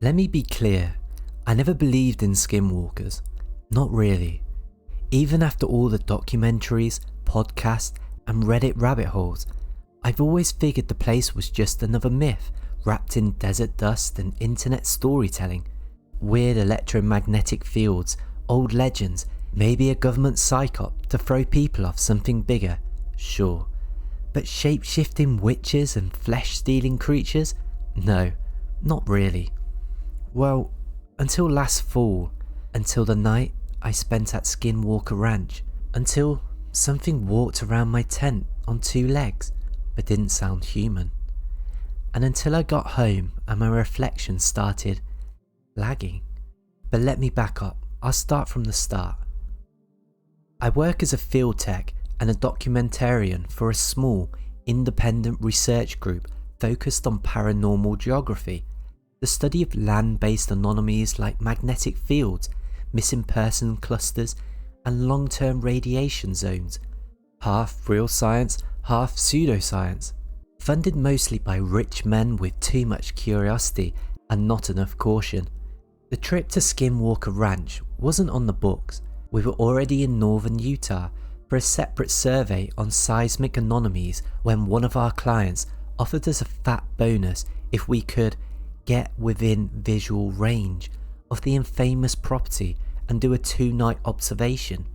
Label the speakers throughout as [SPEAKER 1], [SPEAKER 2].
[SPEAKER 1] Let me be clear, I never believed in skinwalkers. Not really. Even after all the documentaries, podcasts, and Reddit rabbit holes, I've always figured the place was just another myth wrapped in desert dust and internet storytelling. Weird electromagnetic fields, old legends, maybe a government psyop to throw people off something bigger, sure. But shape-shifting witches and flesh-stealing creatures? No, not really. Well, until last fall, until the night I spent at Skinwalker Ranch, until something walked around my tent on two legs but didn't sound human, and until I got home and my reflection started lagging. But let me back up, I'll start from the start. I work as a field tech and a documentarian for a small, independent research group focused on paranormal geography, the study of land-based anomalies like magnetic fields, missing person clusters, and long-term radiation zones. Half real science, half pseudoscience. Funded mostly by rich men with too much curiosity and not enough caution. The trip to Skinwalker Ranch wasn't on the books. We were already in northern Utah for a separate survey on seismic anomalies when one of our clients offered us a fat bonus if we could get within visual range of the infamous property and do a 2-night observation.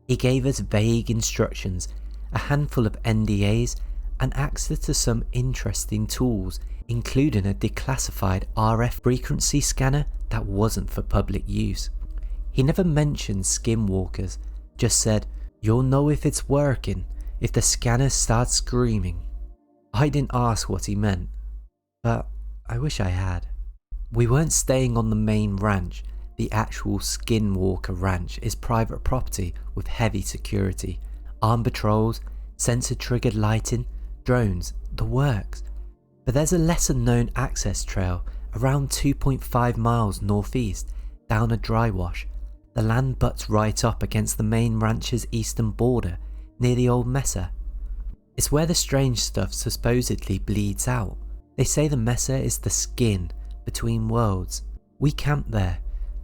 [SPEAKER 1] He gave us vague instructions, a handful of NDAs, and access to some interesting tools, including a declassified RF frequency scanner that wasn't for public use. He never mentioned skinwalkers, just said, "You'll know if it's working if the scanner starts screaming." I didn't ask what he meant, but I wish I had. We weren't staying on the main ranch. The actual Skinwalker Ranch is private property with heavy security, armed patrols, sensor-triggered lighting, drones, the works. But there's a lesser-known access trail around 2.5 miles northeast, down a dry wash. The land butts right up against the main ranch's eastern border, near the old mesa. It's where the strange stuff supposedly bleeds out. They say the mesa is the skin between worlds. We camped there.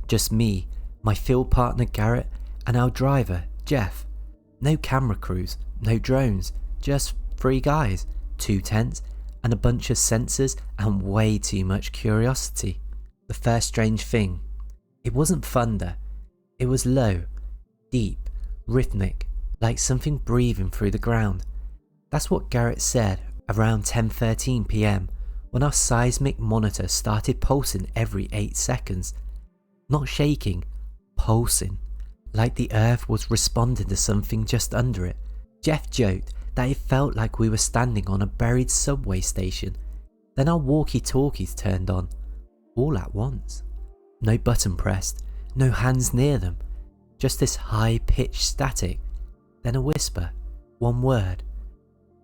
[SPEAKER 1] Just me, my field partner Garrett, and our driver, Jeff. No camera crews, no drones, just 3 guys, 2 tents, and a bunch of sensors and way too much curiosity. The first strange thing, it wasn't thunder. It was low, deep, rhythmic, like something breathing through the ground. That's what Garrett said around 10:13 PM when our seismic monitor started pulsing every 8 seconds. Not shaking, pulsing, like the earth was responding to something just under it. Jeff joked that it felt like we were standing on a buried subway station. Then our walkie-talkies turned on, all at once. No button pressed, no hands near them, just this high-pitched static, then a whisper, one word,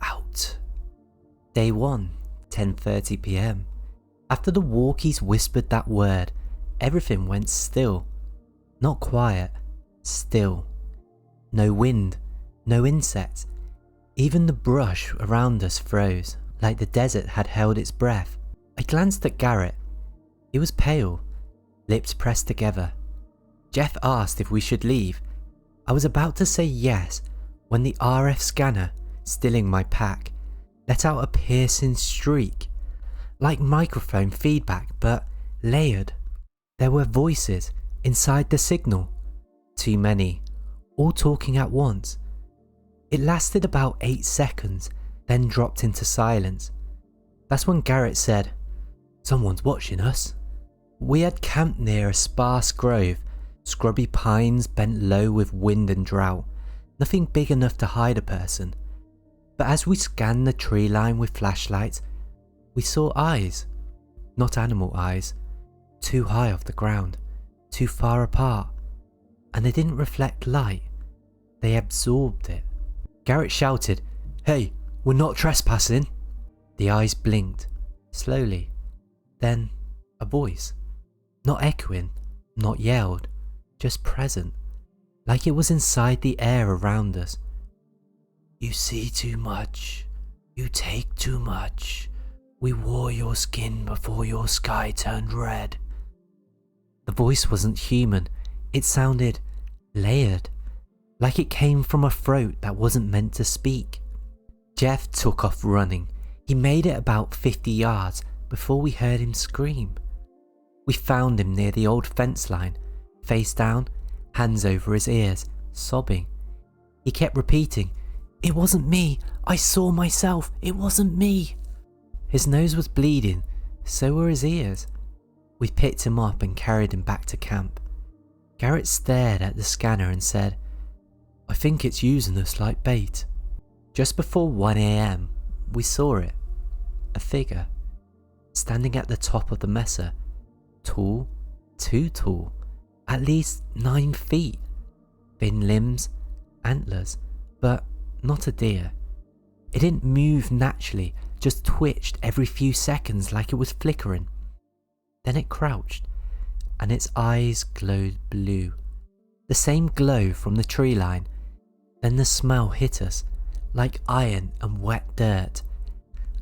[SPEAKER 1] out. Day 1, 10:30 PM. After the walkies whispered that word, everything went still. Not quiet, still. No wind, no insects. Even the brush around us froze, like the desert had held its breath. I glanced at Garrett. He was pale, lips pressed together. Jeff asked if we should leave. I was about to say yes when the RF scanner, still in my pack, let out a piercing shriek, like microphone feedback but layered. There were voices inside the signal. Too many, all talking at once. It lasted about 8 seconds, then dropped into silence. That's when Garrett said, "Someone's watching us." We had camped near a sparse grove, scrubby pines bent low with wind and drought, nothing big enough to hide a person. But as we scanned the tree line with flashlights, we saw eyes. Not animal eyes, too high off the ground, too far apart, and they didn't reflect light, they absorbed it. Garrett shouted, "Hey, we're not trespassing." The eyes blinked, slowly. Then a voice, not echoing, not yelled, just present, like it was inside the air around us. "You see too much, you take too much. We wore your skin before your sky turned red." The voice wasn't human. It sounded layered, like it came from a throat that wasn't meant to speak. Jeff took off running. He made it about 50 yards before we heard him scream. We found him near the old fence line, face down, hands over his ears, sobbing. He kept repeating, "It wasn't me. I saw myself. It wasn't me." His nose was bleeding, so were his ears. We picked him up and carried him back to camp. Garrett stared at the scanner and said, "I think it's using us like bait." Just before 1 a.m, we saw it. A figure, standing at the top of the mesa. Tall, too tall, at least 9 feet. Thin limbs, antlers, but not a deer. It didn't move naturally, just twitched every few seconds like it was flickering. Then it crouched, and its eyes glowed blue. The same glow from the tree line. Then the smell hit us, like iron and wet dirt.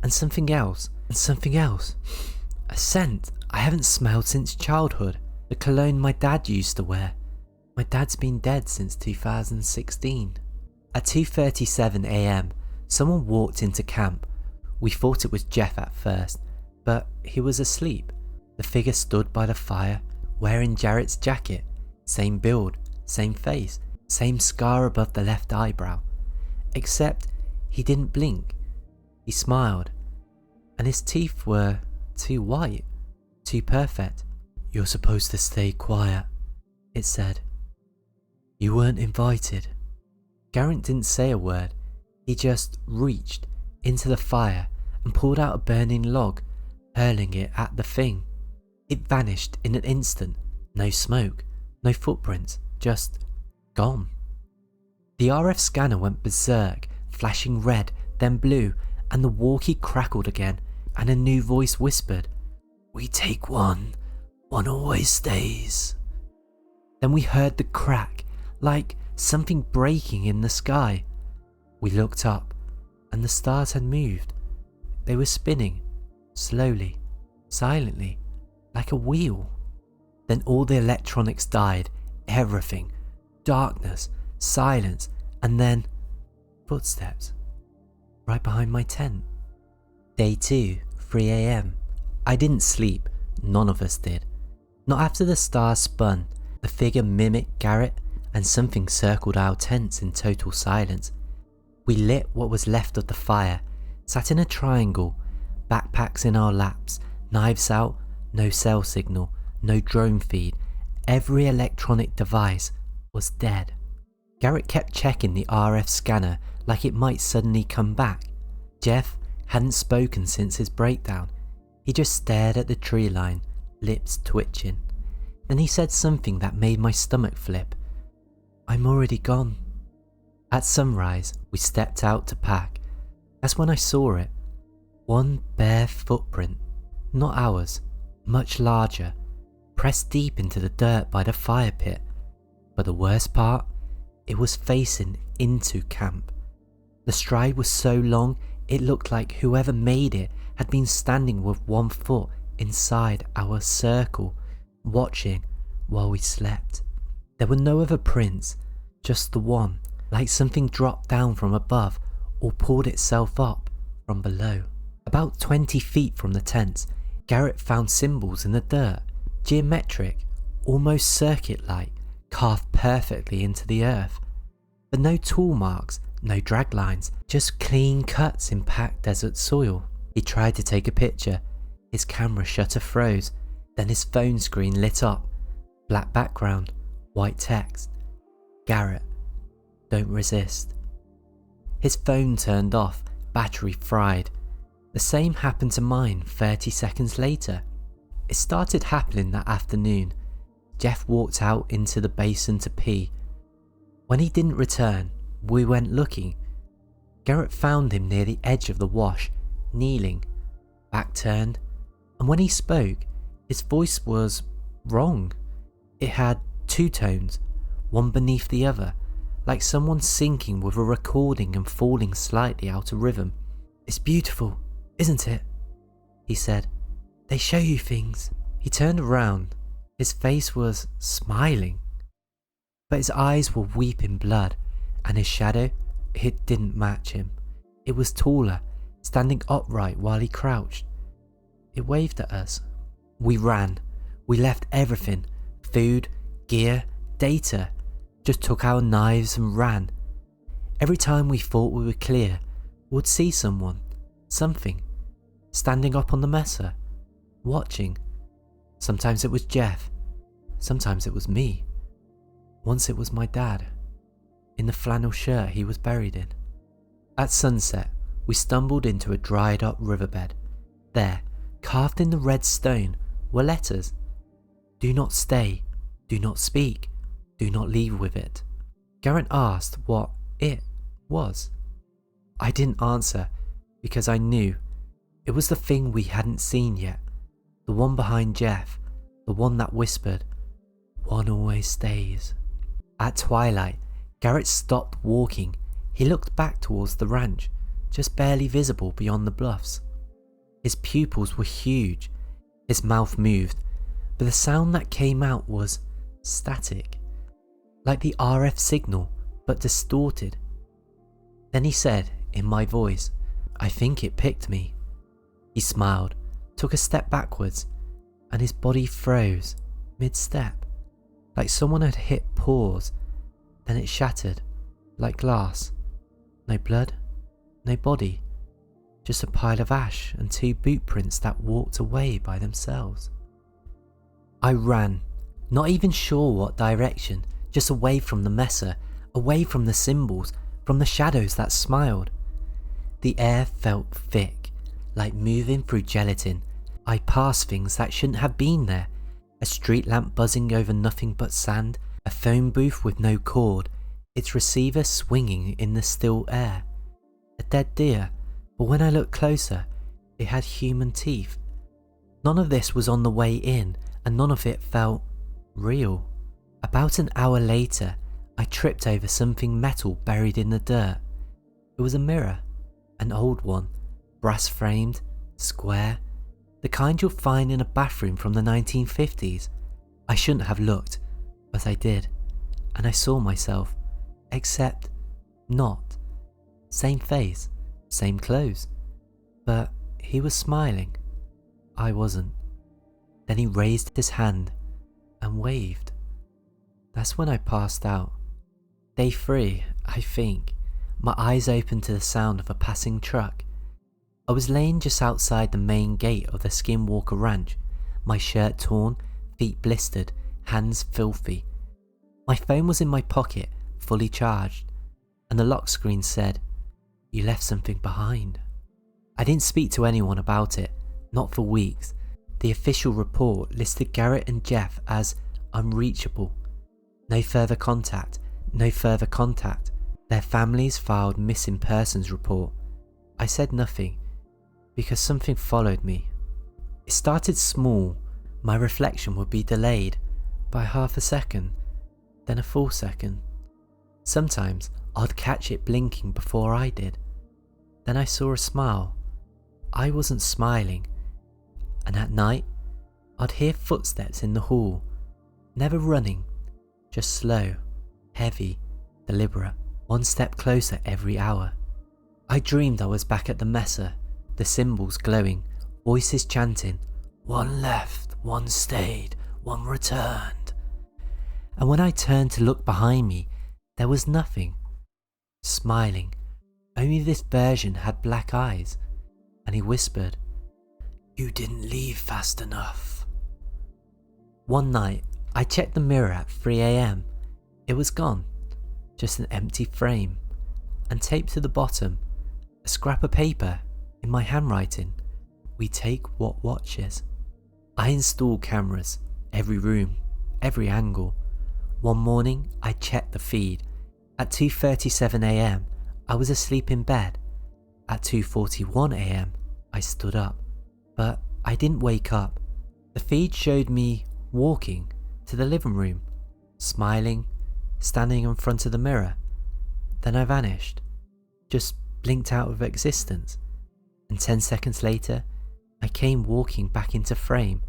[SPEAKER 1] And something else, and something else. A scent I haven't smelled since childhood. The cologne my dad used to wear. My dad's been dead since 2016. At 2:37 a.m, someone walked into camp. We thought it was Jeff at first, but he was asleep. The figure stood by the fire, wearing Jarrett's jacket. Same build, same face, same scar above the left eyebrow. Except he didn't blink. He smiled, and his teeth were too white, too perfect. "You're supposed to stay quiet," it said. "You weren't invited." Garrett didn't say a word. He just reached into the fire and pulled out a burning log, hurling it at the thing. It vanished in an instant. No smoke, no footprints, just gone. The RF scanner went berserk, flashing red, then blue, and the walkie crackled again, and a new voice whispered, "We take one always stays." Then we heard the crack, like something breaking in the sky. We looked up, and the stars had moved. They were spinning, slowly, silently, like a wheel. Then all the electronics died, everything, darkness, silence, and then footsteps, right behind my tent. Day 2, 3 a.m. I didn't sleep, none of us did. Not after the stars spun. The figure mimicked Garrett, and something circled our tents in total silence. We lit what was left of the fire, sat in a triangle, backpacks in our laps, knives out, no cell signal, no drone feed. Every electronic device was dead. Garrett kept checking the RF scanner like it might suddenly come back. Jeff hadn't spoken since his breakdown. He just stared at the tree line, lips twitching. Then he said something that made my stomach flip. "I'm already gone." At sunrise, we stepped out to pack. That's when I saw it. One bare footprint, not ours, much larger, pressed deep into the dirt by the fire pit. But the worst part, it was facing into camp. The stride was so long, it looked like whoever made it had been standing with one foot inside our circle, watching while we slept. There were no other prints, just the one, like something dropped down from above or pulled itself up from below. About 20 feet from the tents, Garrett found symbols in the dirt, geometric, almost circuit-like, carved perfectly into the earth. But no tool marks, no drag lines, just clean cuts in packed desert soil. He tried to take a picture. His camera shutter froze, then his phone screen lit up. Black background, white text. "Garrett, don't resist." His phone turned off, battery fried. The same happened to mine 30 seconds later. It started happening that afternoon. Jeff walked out into the basin to pee. When he didn't return, we went looking. Garrett found him near the edge of the wash, kneeling, back turned, and when he spoke, his voice was wrong. It had 2 tones, one beneath the other, like someone syncing with a recording and falling slightly out of rhythm. "It's beautiful, isn't it?" he said. "They show you things." He turned around, His face was smiling, but his eyes were weeping blood, and his shadow, it didn't match him. It was taller, standing upright while he crouched. It waved at us. We ran. We left everything, food, gear, data, just took our knives and ran. Every time we thought we were clear, we'd see someone, something, standing up on the messer, watching. Sometimes it was Jeff, sometimes it was me. Once it was my dad, in the flannel shirt he was buried in. At sunset, we stumbled into a dried up riverbed. There, carved in the red stone, were letters. Do not stay, do not speak, do not leave with it. Garrett asked what it was. I didn't answer because I knew it was the thing we hadn't seen yet. The one behind Jeff, the one that whispered, "One always stays." At twilight, Garrett stopped walking. He looked back towards the ranch, just barely visible beyond the bluffs. His pupils were huge. His mouth moved, but the sound that came out was static, like the RF signal, but distorted. Then he said, in my voice, "I think it picked me." He smiled, took a step backwards, and his body froze mid-step, like someone had hit pause. Then it shattered, like glass. No blood, no body, just a pile of ash and 2 boot prints that walked away by themselves. I ran, not even sure what direction, just away from the messer, away from the symbols, from the shadows that smiled. The air felt thick, like moving through gelatin. I passed things that shouldn't have been there. A street lamp buzzing over nothing but sand, a phone booth with no cord, its receiver swinging in the still air. A dead deer, but when I looked closer, it had human teeth. None of this was on the way in, and none of it felt real. About an hour later, I tripped over something metal buried in the dirt. It was a mirror, an old one, brass framed, square, the kind you'll find in a bathroom from the 1950s. I shouldn't have looked, but I did, and I saw myself, except not. Same face, same clothes, but he was smiling. I wasn't. Then he raised his hand and waved. That's when I passed out. Day 3, I think, my eyes opened to the sound of a passing truck. I was laying just outside the main gate of the Skinwalker ranch, my shirt torn, feet blistered, hands filthy. My phone was in my pocket, fully charged, and the lock screen said, "You left something behind." I didn't speak to anyone about it, not for weeks. The official report listed Garrett and Jeff as unreachable. No further contact, no further contact. Their families filed missing persons report. I said nothing, because something followed me. It started small. My reflection would be delayed by half a second, then a full second. Sometimes I'd catch it blinking before I did. Then I saw a smile. I wasn't smiling. And at night, I'd hear footsteps in the hall, never running, just slow, heavy, deliberate, one step closer every hour. I dreamed I was back at the messer, the symbols glowing, voices chanting, "One left, one stayed, one returned." And when I turned to look behind me, there was nothing. Smiling, only this version had black eyes, and he whispered, "You didn't leave fast enough." One night, I checked the mirror at 3 a.m. It was gone, just an empty frame, and taped to the bottom, a scrap of paper in my handwriting, "We take what watches." I installed cameras, every room, every angle. One morning, I checked the feed. At 2:37 a.m, I was asleep in bed. At 2:41 a.m, I stood up, but I didn't wake up. The feed showed me walking to the living room, smiling, standing in front of the mirror. Then I vanished, just blinked out of existence, and 10 seconds later, I came walking back into frame,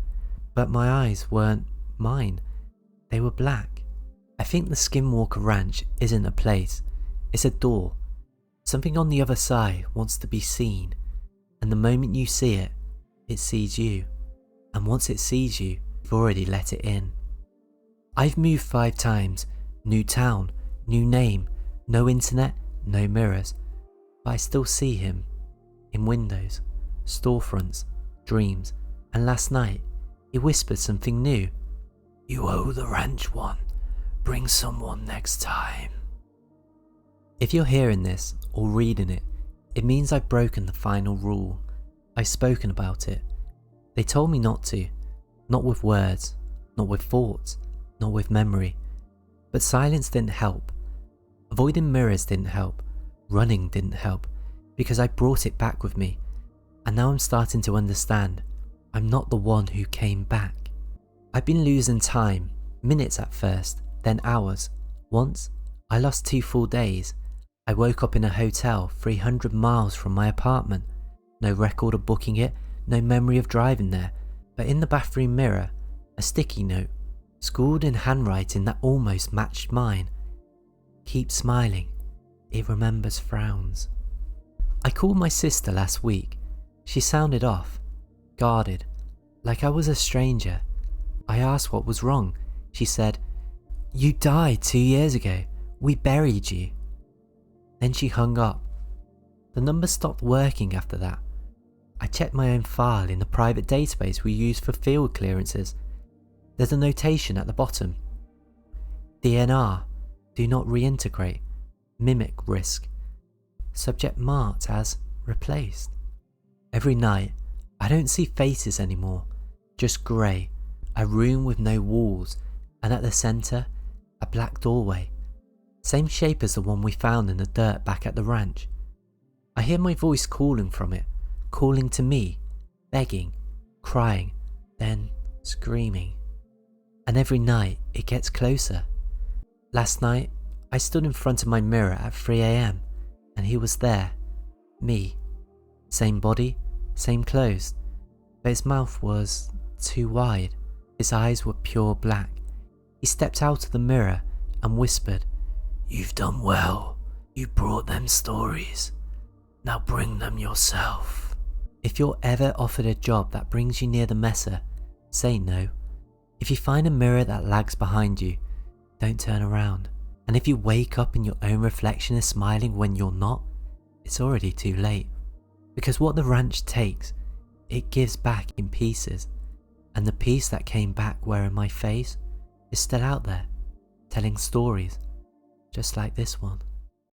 [SPEAKER 1] but my eyes weren't mine. They were black. I think the Skinwalker Ranch isn't a place, it's a door. Something on the other side wants to be seen, and the moment you see it, it sees you. And once it sees you, you've already let it in. I've moved 5 times, new town, new name, no internet, no mirrors, but I still see him. In windows, storefronts, dreams, and last night, he whispered something new. "You owe the ranch one. Bring someone next time." If you're hearing this or reading it, it means I've broken the final rule. I've spoken about it. They told me not to. Not with words, not with thoughts, not with memory. But silence didn't help. Avoiding mirrors didn't help. Running didn't help, because I brought it back with me. And now I'm starting to understand. I'm not the one who came back. I've been losing time, minutes at first, then hours. Once, I lost 2 full days. I woke up in a hotel 300 miles from my apartment. No record of booking it, no memory of driving there, but in the bathroom mirror, a sticky note, scrawled in handwriting that almost matched mine. "Keep smiling, it remembers frowns." I called my sister last week. She sounded off, guarded, like I was a stranger. I asked what was wrong. She said, "You died 2 years ago. We buried you." Then she hung up. The number stopped working after that. I checked my own file in the private database we use for field clearances. There's a notation at the bottom. DNR, do not reintegrate, mimic risk. Subject marked as replaced. Every night, I don't see faces anymore, just grey, a room with no walls, and at the centre, a black doorway. Same shape as the one we found in the dirt back at the ranch. I hear my voice calling from it, calling to me, begging, crying, then screaming. And every night it gets closer. Last night, I stood in front of my mirror at 3 AM, and he was there, me. Same body, same clothes, but his mouth was too wide. His eyes were pure black. He stepped out of the mirror and whispered, "You've done well. You brought them stories. Now bring them yourself." If you're ever offered a job that brings you near the messer, say no. If you find a mirror that lags behind you, don't turn around. And if you wake up and your own reflection is smiling when you're not, it's already too late. Because what the ranch takes, it gives back in pieces. And the piece that came back wearing my face is still out there, telling stories, just like this one.